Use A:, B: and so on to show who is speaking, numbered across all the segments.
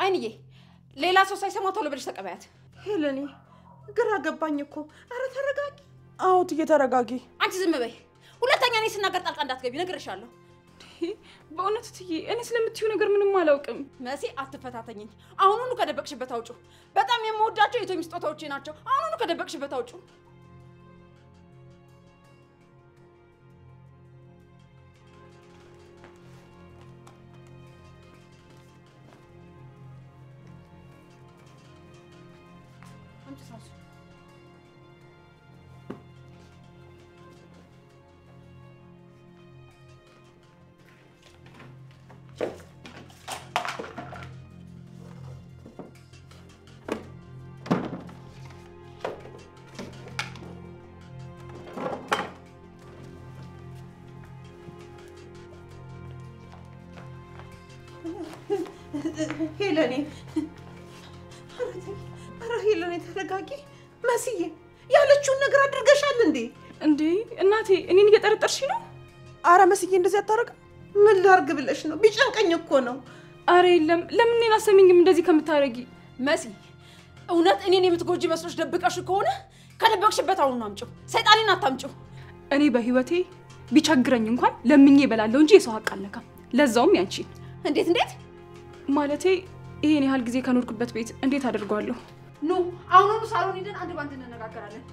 A: አይንዬ ሌላ ሰው ሳይሰማ ቶሎ ብለሽ ተቀበያት
B: ሄለኒ ግራ ገባኝ እኮ አረ ተረጋጊ
C: አዎ ተረጋጊ
A: አንቺ ዝም በይ ሁለተኛ እኔ ስናገር ጣልቃ እንዳትገቢ ነግሬሻለሁ
B: በእውነት ትዬ እኔ ስለምትዩ ነገር ምንም አላውቅም
A: መሲ አትፈታተኝኝ አሁኑኑ ከደበቅሽበት አውጪ በጣም የምወዳቸው የቶሚ ስጦታዎቼ ናቸው አሁኑኑ ከደበቅሽበት አውጪ
B: ሄለኒ አረ ሄለኒ ተረጋጊ መስዬ ያለችውን ነገር አድርገሻል እንዴ
C: እናቴ እኔን እየጠረጠርሽ ነው አረ መስዬ እንደዚህ አታረግ
B: ምን ላርግ ብለሽ ነው ቢጨንቀኝ እኮ ነው
C: አረ የለም ለምን እኔን አሰሚኝም እንደዚህ ከምታረጊ
A: መሲ እውነት እኔን የምትጎጂ መስሎሽ ደብቀሽ ከሆነ ከደበቅሽበት አሁን ነው አምጪው ሰይጣኔን አታምጪው
C: እኔ በህይወቴ ቢቸግረኝ እንኳን ለምኜ እበላለሁ እንጂ የሰው ሀቅ አልነካም ለዛውም ያንቺ
A: እንዴት
C: ማለቴ ይሄን ያህል ጊዜ ከኖርኩበት ቤት እንዴት አደርጋለሁ
A: ኑ አሁን ሳሎን ሄደን አንድ ባንድ እንነጋገራለን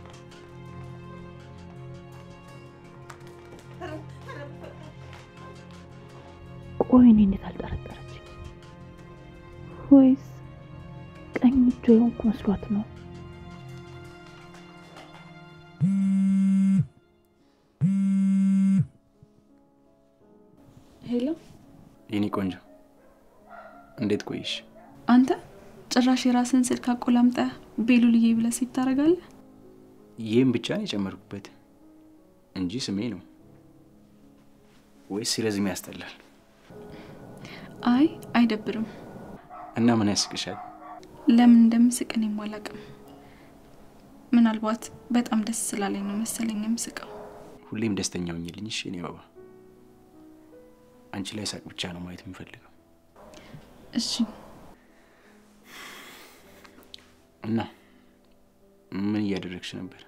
D: ቆይ እኔ እንዴት አልጠረጠረች ወይስ ቀኝ እጇ የሆንኩ መስሏት ነው
C: ሄሎ
E: የኔ ቆንጆ እንዴት ቆይሽ
C: አንተ ጭራሽ የራስን ስልክ አቆላምጣ ቤሉልዬ ብለህ ሲታረጋለህ
E: ይሄን ብቻ ነው የጨመርኩበት እንጂ ስሜ ነው ወይስ ሲረዝም ያስጠላል
C: አይ አይደብርም
E: እና ምን ያስቅሻል
C: ለምን እንደምስቅ እኔም አላውቅም ምናልባት በጣም ደስ ስላለኝ ነው መሰለኝ የምስቀው
E: ሁሌም ደስተኛ ሆኝልኝ እሺ እኔ ባባ አንቺ ላይ ሳቅ ብቻ ነው ማየት የምፈልገው
C: እሺ
E: እና ምን እያደረግሽ ነበር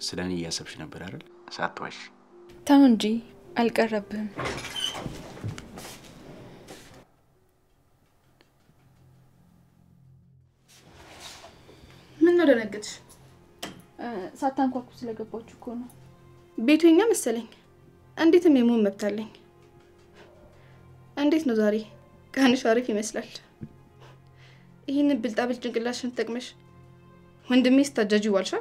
E: ስለኔ እያሰብሽ ነበር አይደል ሳትዋሽ
C: ተው እንጂ አልቀረብህም
B: ምን አደረገች
C: ሳታንኳኩ ስለገባችሁ እኮ ነው
B: ቤቱኛ መሰለኝ እንዴትም የመሆን መብት አለኝ እንዴት ነው ዛሬ ቀንሽ አሪፍ ይመስላል ይሄንን ብልጣብል ጭንቅላሽን ተጠቅመሽ ወንድሜ ስታጃጂ ዋልሻ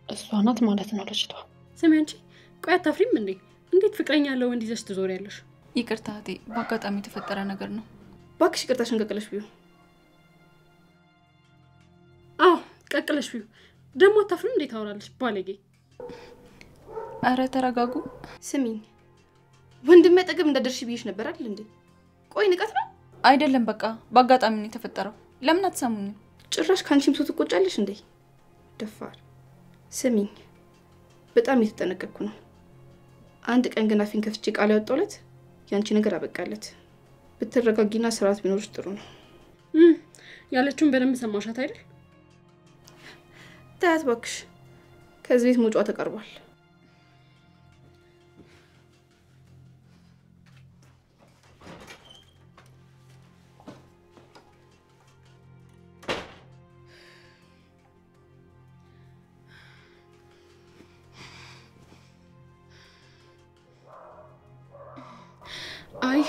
D: እሷ ናት ማለት ነው ልጅቷ
F: ስሚ አንቺ ቆይ አታፍሪም እንዴ እንዴት ፍቅረኛ ያለው ወንድ ይዘሽ ትዞሪያለሽ
C: ይቅርታ እቴ በአጋጣሚ የተፈጠረ ነገር ነው
B: ባክሽ ይቅርታሽን ቀቅለሽ ቢዩ
F: አዎ ቀቅለሽ ቢዩ ደሞ አታፍሪም እንዴ ታወራለሽ ባለጌ
C: አረ ተረጋጉ
B: ስሚኝ ወንድሜ ጠገብ እንዳደርሽ ቢይሽ ነበር አይደል እንዴ ቆይ ንቀት ነው
C: አይደለም በቃ በአጋጣሚ ነው የተፈጠረው ለምን አትሰሙኝ
B: ጭራሽ ካንቺም ሰው ትቆጫለሽ እንዴ ደፋር ስሚኝ በጣም እየተጠነቀቅኩ ነው አንድ ቀን ግን አፊን ከፍቼ ቃል ያወጣውለት ያንቺ ነገር አበቃለት ብትረጋጊና ስርዓት ቢኖርሽ ጥሩ ነው
F: ያለችውን በደንብ ሰማሻት አይደል
B: ታያት ባክሽ ከዚህ ቤት መውጫ ተቀርቧል
C: አይ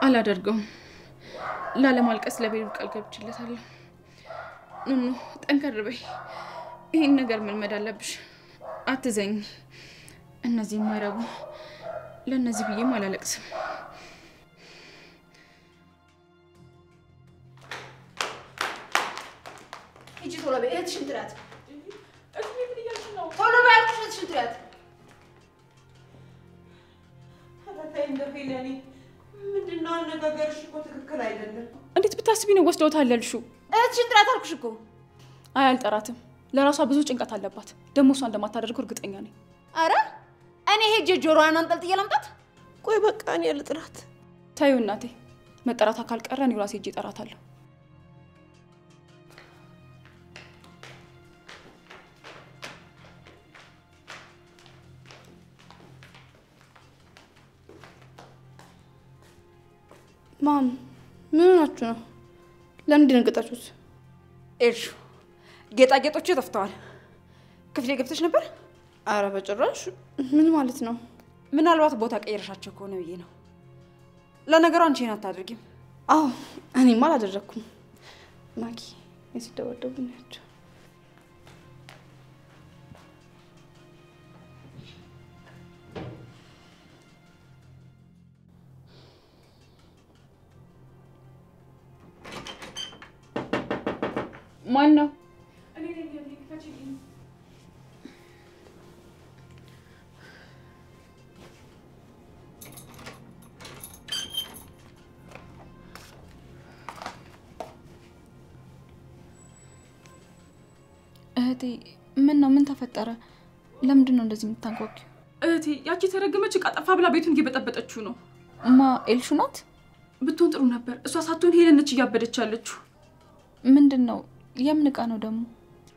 C: አላደርገውም ላለማልቀስ ለቤሉ ቃል ገብቼለታለሁ ኑኑ ጠንከር በይ ይሄን ነገር መልመድ አለብሽ አትዘኝ እነዚህ ማይረቡ ለነዚህ ብዬም አላለቅስም
A: እጂ ቶሎ በይ እህትሽን ጥራት እሺ ምን እያልሽ ነው ቶሎ በይ አልኩሽ እህትሽን ጥራት
B: አታታይ እንደፈለኒ ምንድነው አነጋገርሽ እኮ ትክክል አይደለም
C: እንዴት ብታስቢ ነው ወስደውታል ያልሽው
A: እህትሽን ጥራት አልኩሽ እኮ
C: አይ አልጠራትም ለራሷ ብዙ ጭንቀት አለባት ደሞ እሷ እንደማታደርገው እርግጠኛ ነኝ
A: አረ እኔ ሄጄ ጆሮዋን አንጠልጥዬ ላምጣት
B: ቆይ በቃ እኔ ልጥራት
C: ታዩ እናቴ መጠራታ ካልቀረ እኔ ራሴ እጄ እጠራታለሁ።
B: ማም ምን ሆናችሁ ነው? ለምን ደነገጣችሁት?
A: ኤልሹ ጌጣጌጦቹ ተፍተዋል። ክፍሌ ገብተሽ ነበር?
B: አረ በጭራሽ። ምን ማለት ነው?
A: ምናልባት ቦታ ቀይረሻቸው ከሆነ ብዬ ነው። ለነገሩ አንቺ ይሄን አታድርጊም።
B: አዎ እኔማ አላደረኩም። ማኪ ሲደወደቡ ናቸው።
C: ማን ነው?
G: እህቴ ምን ተፈጠረ? ለምንድን ነው እንደዚህ የምታንኳኪው?
C: እህቴ ያቺ ተረገመች ዕቃ ጠፋ ብላ ቤቱን እየበጠበጠችው ነው።
G: ማ ኤልሹ ናት?
C: ብትሆን ጥሩ ነበር። እሷ ሳትሆን ሄለን ነች እያበደች ያለችው።
G: ምንድን ነው? የምን ዕቃ ነው ደግሞ?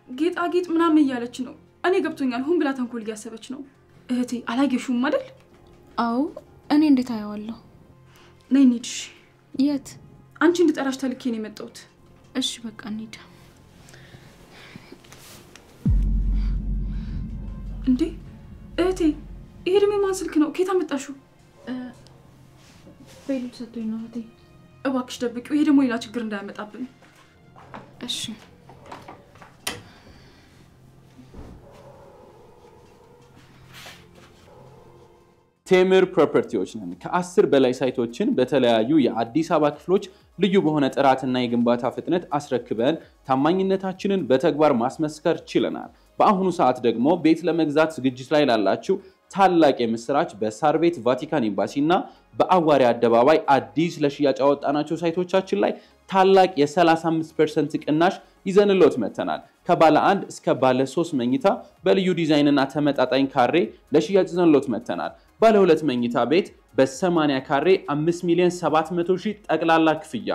C: ጌጣጌጥ ምናምን እያለች ነው። እኔ ገብቶኛል። ሁን ብላ ተንኮል እያሰበች ነው። እህቴ አላየሽውም አይደል?
G: አዎ እኔ እንዴት አየዋለሁ?
C: ነይ እንሂድ።
G: የት?
C: አንቺ እንድጠራሽ ተልኬ ነው የመጣሁት።
G: እሺ በቃ እንሂድ።
C: እንዴ እህቴ ይሄ ደግሞ የማን ስልክ ነው? ከየት አመጣሽው?
G: ቤሉ ሰጥቶኝ ነው እህቴ።
C: እባክሽ ደብቂው። ይሄ ደግሞ ሌላ ችግር እንዳያመጣብን።
G: እሺ
E: ቴምር ፕሮፐርቲዎች ነን። ከ10 በላይ ሳይቶችን በተለያዩ የአዲስ አበባ ክፍሎች ልዩ በሆነ ጥራትና የግንባታ ፍጥነት አስረክበን ታማኝነታችንን በተግባር ማስመስከር ችለናል። በአሁኑ ሰዓት ደግሞ ቤት ለመግዛት ዝግጅት ላይ ላላችሁ ታላቅ የምስራች በሳር ቤት ቫቲካን ኤምባሲና በአዋሪ አደባባይ አዲስ ለሽያጭ ያወጣናቸው ሳይቶቻችን ላይ ታላቅ የ35% ቅናሽ ይዘንሎት መተናል። ከባለ 1 እስከ ባለ 3 መኝታ በልዩ ዲዛይንና ተመጣጣኝ ካሬ ለሽያጭ ይዘንሎት መተናል። ባለ 2 መኝታ ቤት በ80 ካሬ 5,700,000 ጠቅላላ ክፍያ፣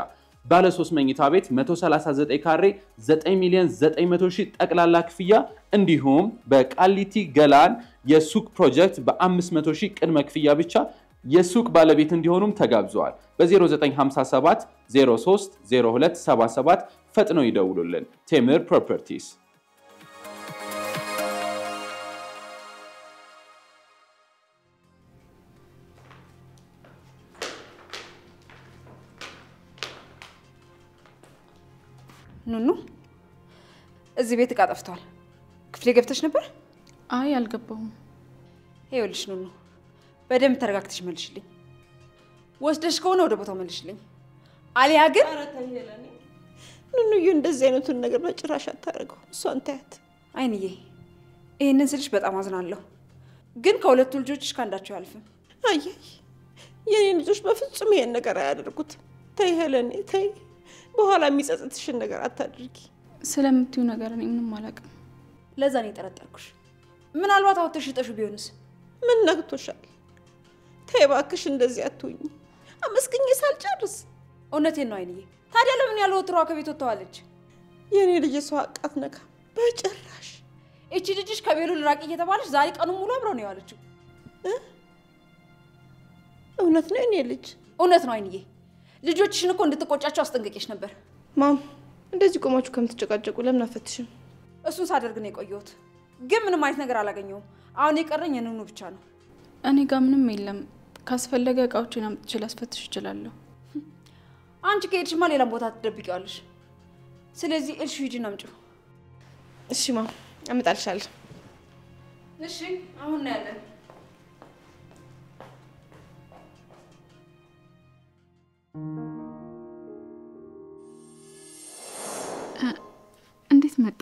E: ባለ 3 መኝታ ቤት 139 ካሬ 9,900,000 ጠቅላላ ክፍያ እንዲሁም በቃሊቲ ገላን የሱቅ ፕሮጀክት በ500,000 ቅድመ ክፍያ ብቻ የሱቅ ባለቤት እንዲሆኑም ተጋብዘዋል። በ0957 03 02 77 ፈጥነው ይደውሉልን። ቴምር ፕሮፐርቲስ።
A: ኑኑ እዚህ ቤት ዕቃ ጠፍቷል። ክፍሌ ገብተሽ ነበር?
G: አይ አልገባሁም።
A: ይኸውልሽ ኑኑ በደንብ ተረጋግተሽ መልሽልኝ። ወስደሽ ከሆነ ወደ ቦታው መልሽልኝ። አሊያ ግን
H: ኑኑዬ እንደዚህ አይነቱን ነገር በጭራሽ አታረገው። እሷን ታያት።
A: አይንዬ ይሄንን ስልሽ በጣም አዝናለሁ፣ ግን ከሁለቱ ልጆችሽ ካንዳቸው ያልፍም።
H: አየይ የኔ ልጆች በፍጹም ይሄን ነገር አያደርጉትም። ተይ ሄለኔ ተይ፣ በኋላ የሚጸጽትሽን ነገር አታድርጊ።
G: ስለምትዩ ነገር እኔ ምንም አላውቅም።
A: ለዛ ነው የጠረጠርኩሽ። ምናልባት አውጥተሽ ሽጠሹ ቢሆንስ?
H: ምን ነክቶሻል? ተይ እባክሽ እንደዚህ አትሁኝ። አመስግኜ ሳልጨርስ።
A: እውነቴን ነው አይንዬ። ታዲያ ለምን ያለው ወትሯ ከቤት ወጥተዋለች?
H: የኔ ልጅ ሰው አቃት ነካ በጭራሽ።
A: እቺ ልጅሽ ከቤሉ ልራቂ እየተባለች ዛሬ ቀኑን ሙሉ አብረው ነው ያለችው።
H: እውነት ነው የኔ ልጅ?
A: እውነት ነው አይንዬ። ልጆችሽን እኮ እንድትቆጫቸው አስጠንቅቄሽ ነበር።
B: ማም እንደዚህ ቆማችሁ ከምትጨቃጨቁ ለምን አፈትሽም?
A: እሱን ሳደርግ ነው የቆየሁት፣ ግን ምንም አይነት ነገር አላገኘሁም። አሁን የቀረኝ የኑኑ ብቻ ነው።
G: እኔ ጋር ምንም የለም። ካስፈለገ እቃዎችን አምጥቼ ላስፈትሽ እችላለሁ።
A: አንቺ ከሄድሽማ ሌላም ቦታ ትደብቂዋለሽ። ስለዚህ እልሽ ሂጂና አምጪው።
B: እሺ ማም አመጣልሻለሁ።
A: እሺ አሁን ነው ያለን።
G: እንዴት መጣ?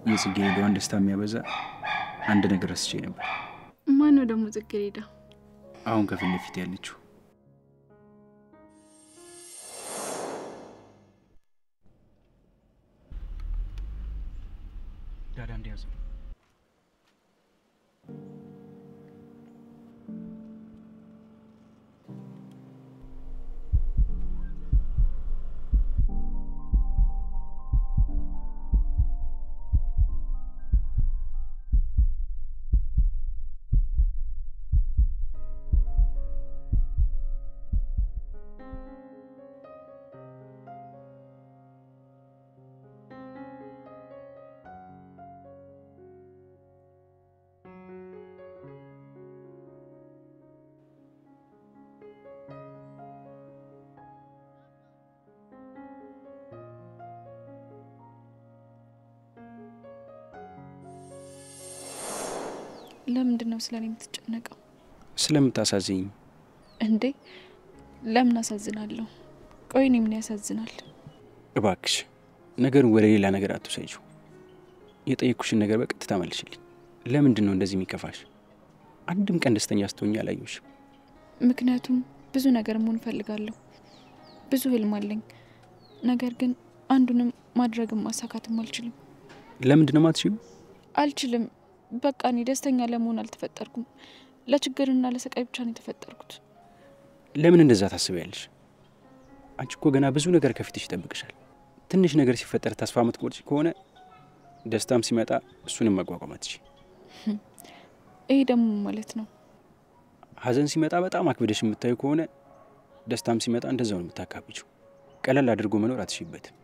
E: የጽጌረዳዋን ደስታ የሚያበዛ አንድ ነገር ረስቼ ነበር።
G: ማን ነው ደግሞ ጽጌረዳ?
E: አሁን ከፊት ለፊት ያለችው ዳዳ እንዲያዙ።
G: ለምንድን ነው ስለኔ የምትጨነቀው?
I: ስለምታሳዝኝ።
G: እንዴ ለምን አሳዝናለሁ? ቆይ እኔ ምን ያሳዝናል?
I: እባክሽ ነገሩን ወደ ሌላ ነገር አትውሰጂው። የጠየኩሽን ነገር በቀጥታ መልሽልኝ። ለምንድን ነው እንደዚህ የሚከፋሽ? አንድም ቀን ደስተኛ ስትሆኚ አላየሁሽም።
G: ምክንያቱም ብዙ ነገር መሆን እፈልጋለሁ። ብዙ ህልም አለኝ። ነገር ግን አንዱንም ማድረግም ማሳካትም አልችልም።
I: ለምንድን ነው የማትችይው?
G: አልችልም። በቃ እኔ ደስተኛ ለመሆን አልተፈጠርኩም። ለችግርና ለስቃይ ብቻ ነው የተፈጠርኩት።
I: ለምን እንደዛ ታስቢያለሽ? አንቺ እኮ ገና ብዙ ነገር ከፊትሽ ይጠብቅሻል። ትንሽ ነገር ሲፈጠር ተስፋ የምትቆርጪ ከሆነ ደስታም ሲመጣ እሱንም መቋቋም አትችይ።
G: ይሄ ደግሞ ማለት ነው
I: ሀዘን ሲመጣ በጣም አክብደሽ የምታዩ ከሆነ ደስታም ሲመጣ እንደዛው ነው የምታካብጂው። ቀለል አድርጎ መኖር አትችይበትም።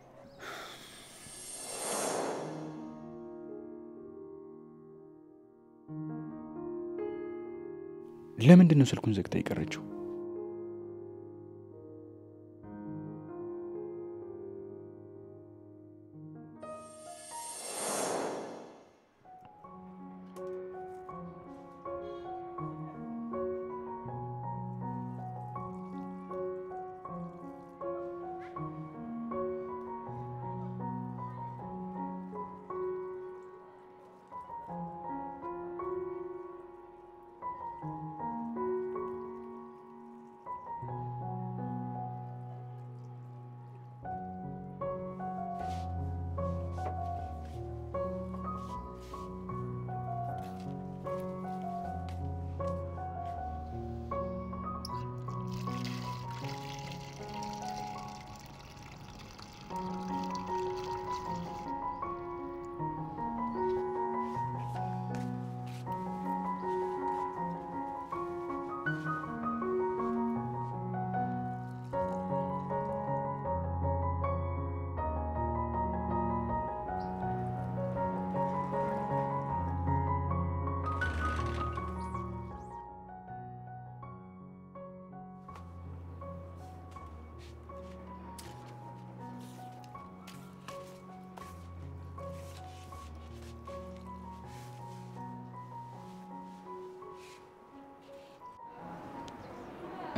I: ለምንድን ነው ስልኩን ዘግታ የቀረችው?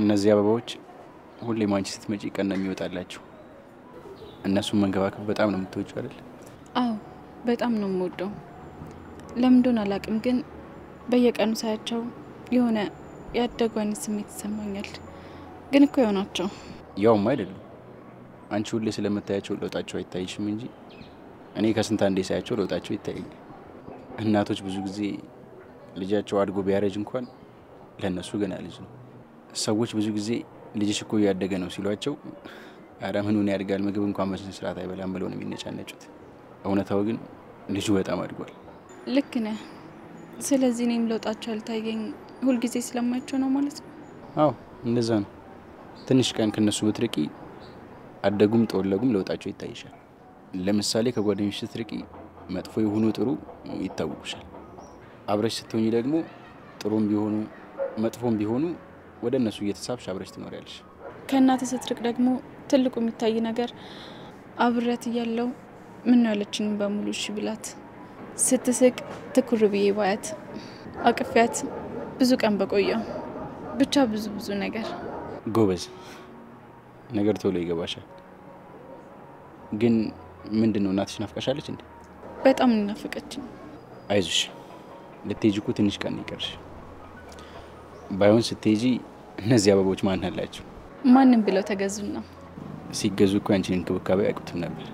I: እነዚህ አበባዎች ሁሌ ማንቺ ስትመጪ ቀን ነው የሚወጣላችሁ። እነሱን መንከባከብ በጣም ነው የምትወጂው አይደል?
G: አዎ በጣም ነው የምወደው። ለምን እንደሆነ አላውቅም፣ ግን በየቀኑ ሳያቸው የሆነ ያደጉ አይነት ስሜት ይሰማኛል። ግን እኮ የሆናቸው
I: ያውም አይደሉም። አንቺ ሁሌ ስለምታያቸው ለውጣቸው አይታይሽም እንጂ እኔ ከስንት አንዴ ሳያቸው ለውጣቸው ይታየኛል። እናቶች ብዙ ጊዜ ልጃቸው አድጎ ቢያረጅ እንኳን ለነሱ ገና ልጅ ነው። ሰዎች ብዙ ጊዜ ልጅሽ እኮ እያደገ ነው ሲሏቸው አረ ምኑን ያድጋል ምግብ እንኳን በስነ ስርዓት አይበላም ብለው ነው የሚነጫነጩት። እውነታው ግን ልጁ በጣም አድጓል።
G: ልክ ነህ። ስለዚህ እኔም ለውጣቸው ያልታየኝ ሁልጊዜ ስለማያቸው ነው ማለት ነው።
I: አዎ እንደዛ ነው። ትንሽ ቀን ከነሱ ብትርቂ አደጉም ተወለጉም ለውጣቸው ይታይሻል። ለምሳሌ ከጓደኞች ስትርቂ መጥፎ የሆኑ ጥሩ ይታወቁሻል። አብረሽ ስትሆኚ ደግሞ ጥሩም ቢሆኑ መጥፎም ቢሆኑ ወደ እነሱ እየተሳብሽ አብረሽ ትኖሪያለሽ።
G: ከእናትህ ስትርቅ ደግሞ ትልቁ የሚታይ ነገር አብረት እያለው ምን ነው ያለችኝ በሙሉ እሺ ብላት፣ ስትስቅ ትኩር ብዬ ባያት፣ አቅፊያት ብዙ ቀን በቆየው፣ ብቻ ብዙ ነገር።
I: ጎበዝ ነገር ቶሎ ይገባሻል። ግን ምንድነው እናትሽ ናፍቃሻለች እንዴ?
G: በጣም ናፍቀችኝ።
I: አይዞሽ ልትሄጂ እኮ ትንሽ ቀን ይቀርሽ። ባይሆን ስትሄጂ እነዚህ አበቦች ማን አላቸው?
G: ማንም ብለው ተገዙና
I: ሲገዙ እኮ አንቺን እንክብካቤ አያውቁትም ነበር።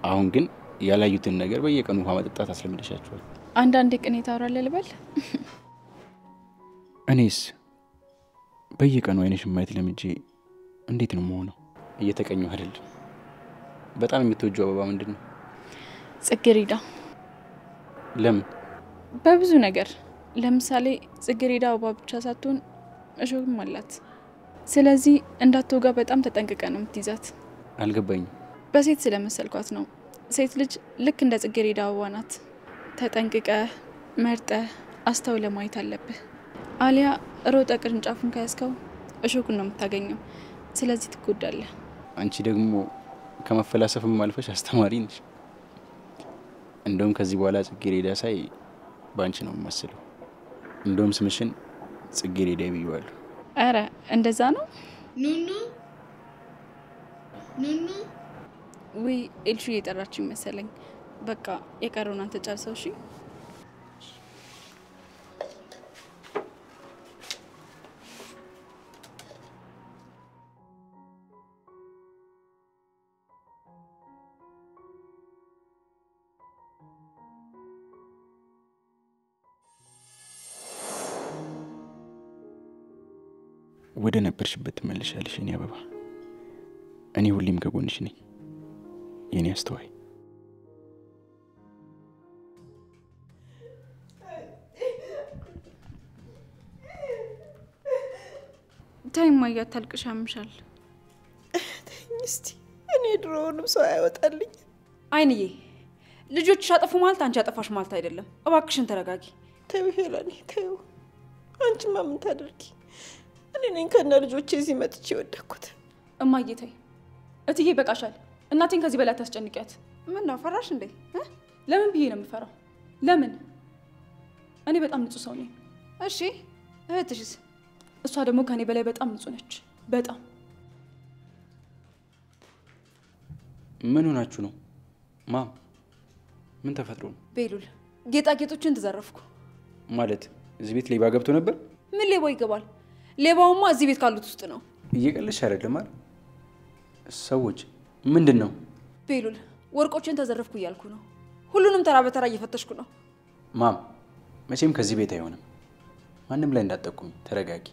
I: አሁን ግን ያላዩትን ነገር በየቀኑ ውሃ መጠጣት አስለምደሻቸዋል።
G: አንዳንዴ ቅኔ ታወራለህ ልበል?
I: እኔስ በየቀኑ አይነሽ ማየት ለምጄ እንዴት ነው የምሆነው? እየተቀኘሁ አይደለም። በጣም የምትወጂው አበባ ምንድነው?
G: ጽጌረዳ።
I: ለምን?
G: በብዙ ነገር። ለምሳሌ ጽጌረዳ አበባ ብቻ ሳትሆን እሾህም አላት። ስለዚህ እንዳትወጋ በጣም ተጠንቅቀህ ነው የምትይዛት።
I: አልገባኝም።
G: በሴት ስለመሰልኳት ነው። ሴት ልጅ ልክ እንደ ጽጌረዳ አበባ ናት። ተጠንቅቀህ መርጠህ አስተውለህ ማየት አለብህ። አሊያ ሮጠ ቅርንጫፉን ከያዝከው እሾኩን ነው የምታገኘው። ስለዚህ ትጎዳለህ።
I: አንቺ ደግሞ ከመፈላሰፍም አልፈሽ አስተማሪ ነሽ። እንደውም ከዚህ በኋላ ጽጌረዳ ሳይ ባንቺ ነው የምመስለው። እንደውም ስምሽን ጽጌረዳ ብዬዋለሁ።
G: አረ እንደዛ ነው?
B: ኑኑ ኑኑ
G: ወይ ኤልሹ እየጠራችኝ መሰለኝ። በቃ የቀረውን አንተ ጨርሰው እሺ።
I: ወደ ነበርሽበት ትመለሻለሽ የኔ አበባ። እኔ ሁሌም ከጎንሽ ነኝ የኔ አስተዋይ።
G: ታይም ማያ ታልቅሽ ያምሻል።
H: ተኝ እስቲ። እኔ ድሮውንም ሰው አይወጣልኝ።
A: አይንዬ ልጆችሽ አጠፉ ማለት አንቺ አጠፋሽ ማለት አይደለም። እባክሽን ተረጋጊ።
H: ተው ሄለን ተው። አንቺማ ምን ታደርጊ? እኔ ነኝ ከነ ልጆቼ እዚህ መጥቼ ወደኩት።
C: እማዬ ተይ እትዬ በቃሻል። እናቴን ከዚህ በላይ ታስጨንቂያት።
A: ምን ነው ፈራሽ እንዴ?
C: ለምን ብዬ ነው የምፈራው? ለምን? እኔ በጣም ንጹህ ሰው ነኝ።
A: እሺ እህትሽስ?
C: እሷ ደግሞ ከኔ በላይ በጣም ንጹህ ነች። በጣም።
I: ምን ሆናችሁ ነው? ማም ምን ተፈጥሮ ነው?
A: ቤሉል ጌጣጌጦችን ተዘረፍኩ።
I: ማለት እዚህ ቤት ሌባ ገብቶ ነበር?
A: ምን ሌባው ይገባል? ሌባውማ እዚህ ቤት ካሉት ውስጥ ነው።
I: እየቀለድሽ አይደለም አይደል? ሰዎች ምንድን ነው?
A: ቤሉል ወርቆችን ተዘረፍኩ እያልኩ ነው። ሁሉንም ተራ በተራ እየፈተሽኩ ነው።
I: ማም መቼም ከዚህ ቤት አይሆንም። ማንም ላይ እንዳትጠቁሚ፣ ተረጋጊ።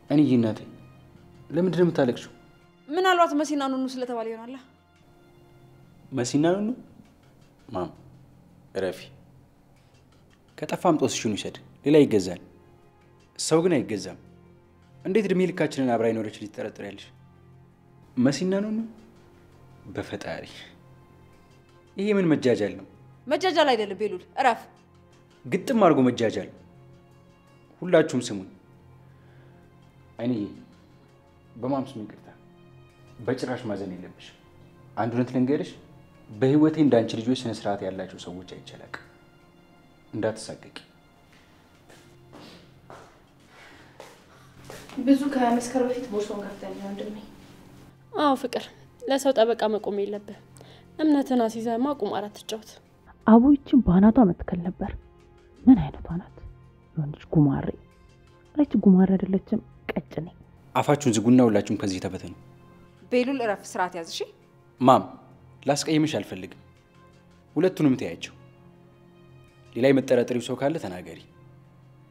I: እኔ እናቴ ለምንድን ነው የምታለቅሽው?
A: ምናልባት መሲና ኑኑ ስለተባለ ይሆናል።
I: መሲና ኑኑ? ማም እረፊ። ከጠፋም ጦስሽን ይሰድ፣ ሌላ ይገዛል። ሰው ግን አይገዛም። እንዴት እድሜ ልካችንን አብራ ይኖረች ልትጠረጥሪያለሽ? መሲና ኑኑ? በፈጣሪ ይሄ ምን መጃጃል ነው?
A: መጃጃል አይደለም ቤሉል፣ እረፍ።
I: ግጥም አድርጎ መጃጃል። ሁላችሁም ስሙኝ። አይንዬ በማም ስም ይቅርታ። በጭራሽ ማዘን የለብሽ። አንድ እውነት ልንገርሽ፣ በህይወቴ እንዳንቺ ልጆች ስነ ስርዓት ያላቸው ሰዎች አይቻላቅ። እንዳትሳቀቂ።
B: ብዙ ከመስከር በፊት ቦርሳውን ከፍተኛ ወንድሜ።
F: አዎ ፍቅር፣ ለሰው ጠበቃ መቆም የለብህ። እምነትን አስይዘህማ ቁማር አትጫወት።
D: አቦይችን ባናቷ መትከል ነበር። ምን አይነቷ ናት? የሆነች ጉማሬ። አለች ጉማሬ አይደለችም፣ ቀጭኔ።
I: አፋችሁን ዝጉና ሁላችሁም ከዚህ ተበተኑ።
A: ቤሉል እረፍ፣ ስርዓት ያዝ እሺ።
I: ማም ላስቀይምሽ አልፈልግም። ሁለቱንም ተያቸው። ሌላ የምትጠረጥሪው ሰው ካለ ተናገሪ፣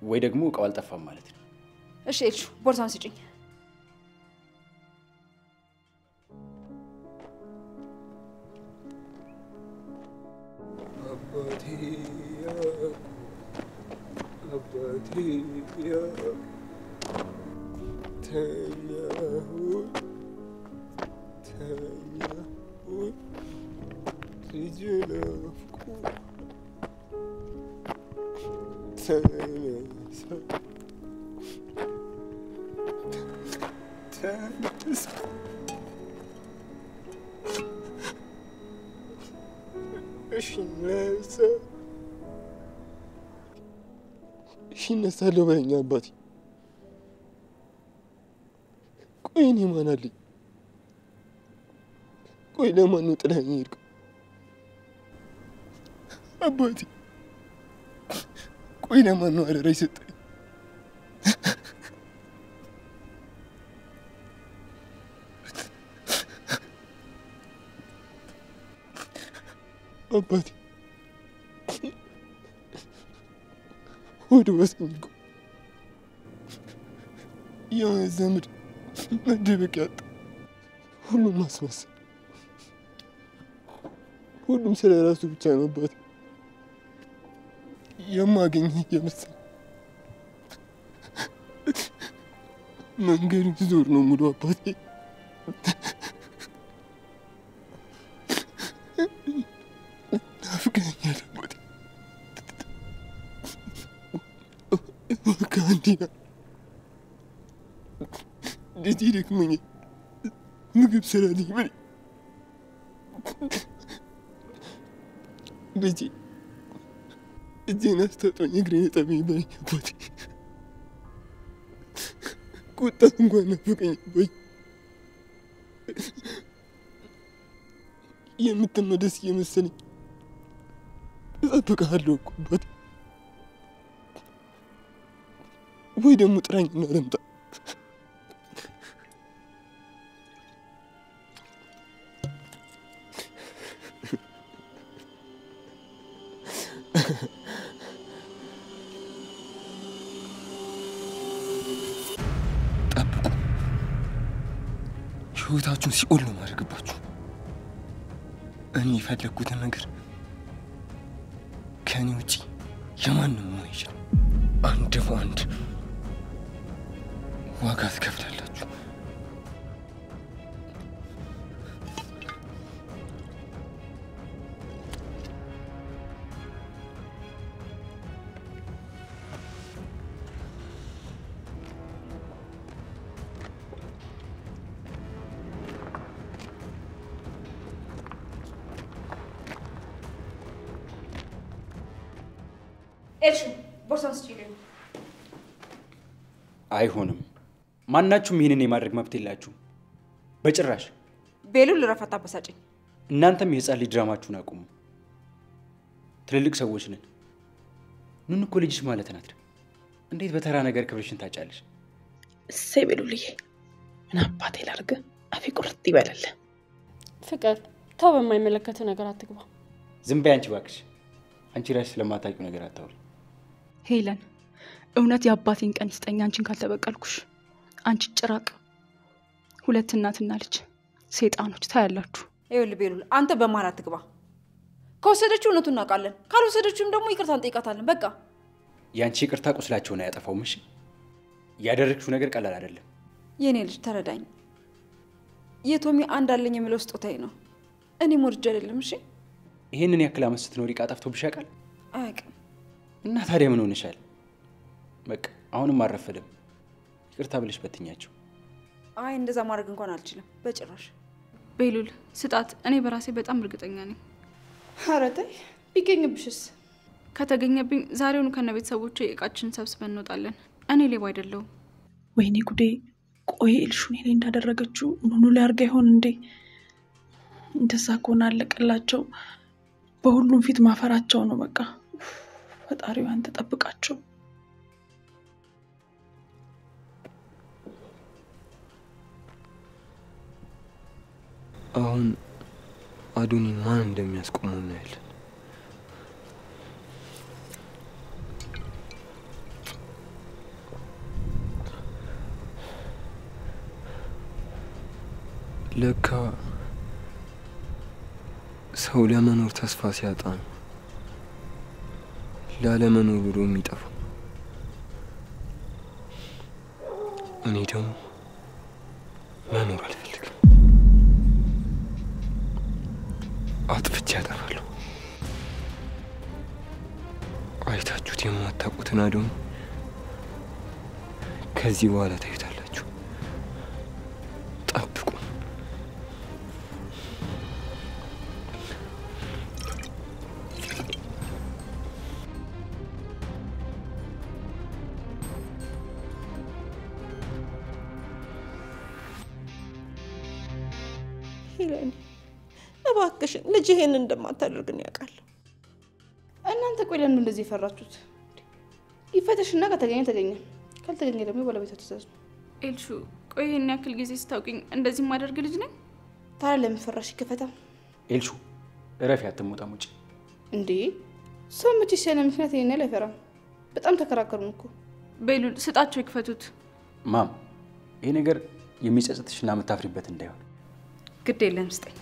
I: ወይ ደግሞ እቃው አልጠፋም ማለት ነው።
A: እሺ ኤልሹ ቦርሳውን ስጪኝ።
J: እነሳለሁ በለኝ አባቴ። ቆይ እኔ ማን አለኝ? ቆይ ለማን ነው ጥላኝ ሄድከው? አባቴ ቆይ ለማን ነው አደራ የሰጠኝ? አባቴ ወደ ወሰኝ እኮ የሆነ ዘመድ መደበቂያ አጣ። ሁሉም ማስመሰል፣ ሁሉም ስለ ራሱ ብቻ ነው አባቴ። የማገኝ እየመሰለ መንገዱን ዞር ነው ሙሉ አባቴ። ናፍቀኸኛል አባቴ። ከአንዲና እንዴት ይደክመኛል። ምግብ ስራልኝ በለኝ። ልጄ እጄን አስታጥቶኝ እግሬን እጠበኝ በለኝ አባቴ። ቁጣ እንኳን ናፈቀኝ አባዬ። የምትመለስ እየመሰለኝ እጠብቅሃለሁ እኮ አባቴ። ወይ ደግሞ ጥራኝና ልምጣ። ጠብቁ። ህይወታችሁን ሲኦል ነው ማድረግባችሁ። እኔ የፈለግኩትን ነገር ከእኔ ውጪ የማንም መሆን አይችልም። አንድ በአንድ ዋጋ ትከፍላላችሁ።
A: ኤልሹ ቦርሳውን ስጪልኝ።
I: አይሆንም። ማናችሁም ይህንን የማድረግ መብት የላችሁ በጭራሽ።
A: ቤሉል ረፈታ በሳጭኝ።
I: እናንተም የህፃን ልጅ ድራማችሁን አቁሙ። ትልልቅ ሰዎች ነን። ኑን እኮ ልጅሽ ማለት ናት። እንዴት በተራ ነገር ክብርሽን ታጫለሽ?
D: እሰይ ቤሉልዬ፣ ምን አባቴ ላድርግ? አፌ ቁርጥ ይበላል።
F: ፍቅር ተው፣ በማይመለከት ነገር አትግባ።
I: ዝም በይ አንቺ እባክሽ። አንቺ ራስሽ ስለማታውቂው ነገር አታውሪ።
C: ሄለን፣ እውነት የአባቴን ቀን ይስጠኝ አንቺን ካልተበቀልኩሽ። አንቺ ጭራቅ፣ ሁለት እናትና ልጅ ሴጣኖች ታያላችሁ።
A: ይኸውልህ ቤሉል፣ አንተ በመሀል አትግባ። ከወሰደችው እውነቱን እናውቃለን፣ ካልወሰደችውም ደግሞ ይቅርታ እንጠይቃታለን። በቃ
I: ያንቺ ይቅርታ ቁስላቸውን አያጠፋውም። እሺ፣ ያደረግሽው ነገር ቀላል አይደለም።
A: የኔ ልጅ ተረዳኝ። የቶሚ አንድ አለኝ የምለው ስጦታዬ ነው። እኔም ወድጄ አይደለም። እሺ፣
I: ይሄንን ያክል ዓመት ስትኖሪ ዕቃ ጠፍቶብሽ ያውቃል?
A: አያውቅም።
I: እና ታዲያ ምን ሆነሻል? በቃ አሁንም አረፈደም። ይቅርታ ብለሽ በትኛቸው።
A: አይ እንደዛ ማድረግ እንኳን አልችልም በጭራሽ።
C: ቤሉል ስጣት። እኔ በራሴ በጣም እርግጠኛ ነኝ።
B: ኧረ ተይ፣ ቢገኝብሽስ?
C: ከተገኘብኝ ዛሬውኑ ከነ ቤተሰቦቼ እቃችን ሰብስበን እንወጣለን። እኔ ሌባ አይደለሁም።
D: ወይኔ ጉዴ! ቆይ ኤልሹ እኔ ላይ እንዳደረገችው ኑኑ ላይ አድርጋ ይሆን እንዴ? እንደዛ ከሆነ አለቀላቸው። በሁሉም ፊት ማፈራቸው ነው። በቃ ፈጣሪው አንተ ጠብቃቸው።
J: አሁን አዶኒን ማን እንደሚያስቆመው እናያለን። ለካ ሰው ለመኖር ተስፋ ሲያጣ ነው ላለመኖር ብሎ የሚጠፋው። እኔ ደግሞ መኖር አልፈልግም። አጥፍቼ ያጠፋለሁ። አይታችሁት የማታውቁትን አዶኒ ከዚህ በኋላ ታዩታላችሁ። ጠብቁ።
H: ሄለን እባክሽን ልጅ ይሄን እንደማታደርግን ያውቃል።
B: እናንተ ቆይ ለምን እንደዚህ ፈራችሁት? ይፈተሽና ከተገኘ ተገኘ፣ ካልተገኘ ደግሞ ባለቤቷ ትእዛዝ ነው።
C: ኤልሹ ቆይ ይሄን ያክል ጊዜ ስታውቂኝ እንደዚህ ማደርግ ልጅ ነኝ?
B: ታዲያ ለምን ፈራሽ? ይከፈታ።
I: ኤልሹ እረፊ፣ አትሞጣም ውጪ።
B: እንዴ ሰው መቼስ ያለ ምክንያት ይሄን ያህል አይፈራም። በጣም ተከራከሩን እኮ።
C: ቤሉል ስጣቸው፣ ይክፈቱት።
I: ማም ይሄ ነገር የሚጸጽትሽና የምታፍሪበት እንዳይሆን
A: ግድ የለም ስጠኝ።